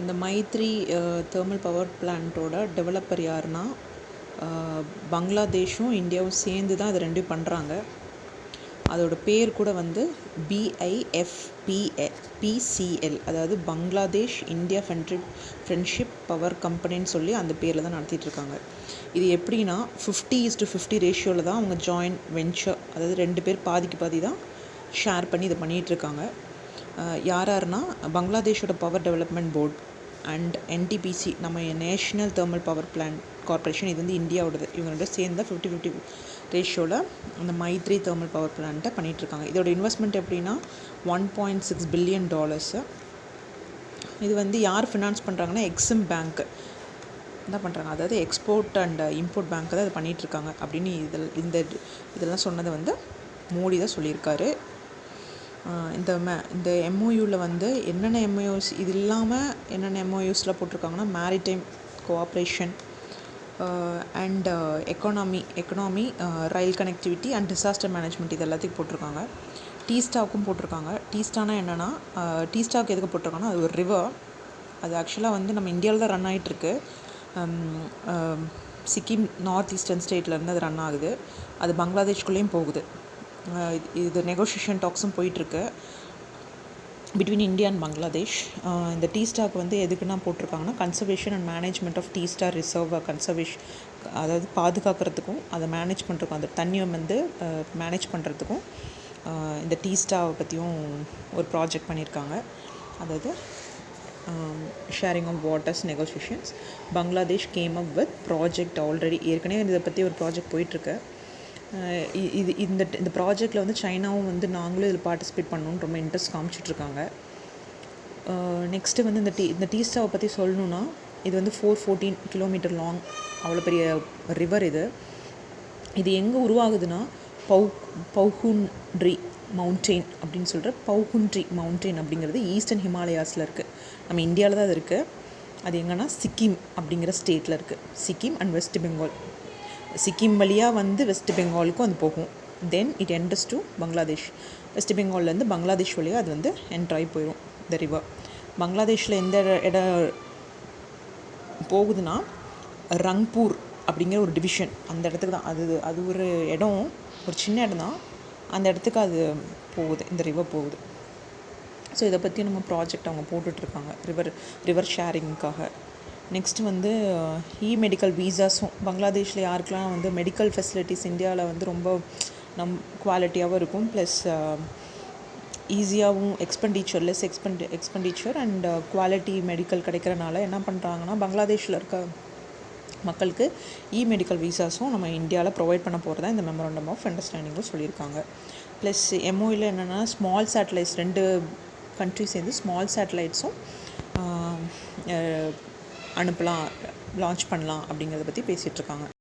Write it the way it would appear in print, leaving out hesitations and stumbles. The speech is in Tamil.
இந்த மைத்ரி தெர்மல் பவர் பிளான்ட்டோட டெவலப்பர் யாருன்னா பங்களாதேஷும் இந்தியாவும் சேர்ந்து தான் அது ரெண்டும் பண்ணுறாங்க. அதோட பேர் கூட வந்து BIFPCL, அதாவது பங்களாதேஷ் இந்தியா ஃப்ரெண்ட்ஷிப் பவர் கம்பெனின்னு சொல்லி அந்த பேரில் தான் நடத்திட்டுருக்காங்க. இது எப்படின்னா 50:50 ரேஷியோவில் தான் அவங்க ஜாயின்ட் வெஞ்சர், அதாவது 2 பேர் பாதிக்கு பாதி தான் ஷேர் பண்ணி இதை பண்ணிகிட்ருக்காங்க. யாருன்னா பங்களாதேஷோட power development board and NTPC, நம்ம national thermal power plant corporation, இது வந்து இந்தியாவோடது. இவங்க ரெண்டு சேர்ந்து 50:50 ரேஷியோவில் அந்த மைத்ரி தெர்மல் பவர் பிளான்ட்டை பண்ணிகிட்ருக்காங்க. இதோட இன்வெஸ்ட்மெண்ட் எப்படின்னா $1.6 பில்லியன். இது வந்து யார் ஃபினான்ஸ் பண்ணுறாங்கன்னா எக்ஸிம் பேங்க் தான் பண்ணுறாங்க. அதாவது எக்ஸ்போர்ட் அண்ட் இம்போர்ட் பேங்க் தான் இது பண்ணிகிட்ருக்காங்க அப்படின்னு இதெல்லாம் சொன்னதை வந்து மோடி தான் சொல்லியிருக்காரு. இந்த MOUவில் வந்து என்னென்ன MOUs இது இல்லாமல் என்னென்ன MOUஸில் போட்டிருக்காங்கன்னா maritime cooperation and economy rail connectivity and disaster management, இது எல்லாத்தையும் போட்டிருக்காங்க. டீஸ்டாக்கும் போட்டிருக்காங்க. டீஸ்டானா என்னென்னா, டீஸ்டாக் எதுக்கு போட்டிருக்காங்கன்னா அது ஒரு ரிவர். அது ஆக்சுவலாக வந்து நம்ம இந்தியாவில் தான் ரன் ஆகிட்டுருக்கு. சிக்கிம் நார்த் ஈஸ்டர்ன் ஸ்டேட்லேருந்து அது ரன் ஆகுது. அது பங்களாதேஷ்குள்ளேயும் போகுது. இது நெகோஷியேஷன் டாக்ஸும் போயிட்டுருக்கு பிட்வீன் இந்தியா அண்ட் பங்களாதேஷ். இந்த டீஸ்டாக் வந்து எதுக்குன்னா போட்டிருக்காங்கன்னா கன்சர்வேஷன் அண்ட் மேனேஜ்மெண்ட் ஆஃப் டீஸ்டார் ரிசர்வை அதாவது பாதுகாக்கிறதுக்கும் அதை மேனேஜ் பண்ணுறதுக்கும், அந்த தண்ணியை வந்து மேனேஜ் பண்ணுறதுக்கும் இந்த டீஸ்டாவை பற்றியும் ஒரு ப்ராஜெக்ட் பண்ணியிருக்காங்க. அதாவது sharing of waters negotiations. Bangladesh came up with project already. ஏற்கனவே இதை பற்றி ஒரு ப்ராஜெக்ட் போயிட்டுருக்கு. இந்த ப்ராஜெக்டில் வந்து சைனாவும் வந்து நாங்களும் இதில் பார்ட்டிசிபேட் பண்ணணுன்னு ரொம்ப இன்ட்ரெஸ்ட் காமிச்சிட்ருக்காங்க. நெக்ஸ்ட்டு வந்து இந்த டீஸ்டாவை பற்றி சொல்லணுன்னா, இது வந்து 414 கிலோமீட்டர் லாங், அவ்வளோ பெரிய ரிவர் இது. இது எங்கே உருவாகுதுன்னா பௌகுண்ட்ரி மவுண்டெயின் அப்படின்னு சொல்கிற பௌகுண்ட்ரி மவுண்டெயின் அப்படிங்கிறது ஈஸ்டர்ன் ஹிமாலயாஸில் இருக்குது. நம்ம இந்தியாவில் தான் அது இருக்குது. அது எங்கன்னா சிக்கிம் அப்படிங்கிற ஸ்டேட்டில் இருக்குது. Sikkim and West Bengal. சிக்கிம் வழியாக வந்து வெஸ்ட் பெங்காலுக்கும் அது போகும். Then it enters to Bangladesh. West பெங்கால்லேருந்து பங்களாதேஷ் வழியாக அது வந்து என்ட்ராகி போயிடும் இந்த ரிவர். பங்களாதேஷில் எந்த இடம் போகுதுன்னா ரங்பூர் அப்படிங்கிற ஒரு டிவிஷன், அந்த இடத்துக்கு தான் அது ஒரு இடம், ஒரு சின்ன இடம் தான். அந்த இடத்துக்கு அது போகுது, இந்த ரிவர் போகுது. ஸோ இதை பற்றி நம்ம ப்ராஜெக்ட் அவங்க போட்டுட்ருக்காங்க ரிவர் ஷேரிங்காக. நெக்ஸ்ட்டு வந்து மெடிக்கல் வீசாஸும் பங்களாதேஷில் யாருக்கெல்லாம் வந்து மெடிக்கல் ஃபெசிலிட்டிஸ் இந்தியாவில் வந்து ரொம்ப குவாலிட்டியாகவும் இருக்கும், ப்ளஸ் ஈஸியாகவும் less expenditure and quality medical கிடைக்கிறனால என்ன பண்ணுறாங்கன்னா பங்களாதேஷில் இருக்க மக்களுக்கு மெடிக்கல் வீசாஸும் நம்ம இந்தியாவில் ப்ரொவைட் பண்ண போகிறதா இந்த மெமரண்டம் ஆஃப் அண்டர்ஸ்டாண்டிங்கும் சொல்லியிருக்காங்க. ப்ளஸ் MOUவில் என்னென்னா ஸ்மால் சேட்டலைட்ஸ், 2 கண்ட்ரி சேர்ந்து ஸ்மால் சேட்டலைட்ஸும் அனுப்பலாம், லான்ச் பண்ணலாம் அப்படிங்கிறத பற்றி பேசிகிட்ருக்காங்க.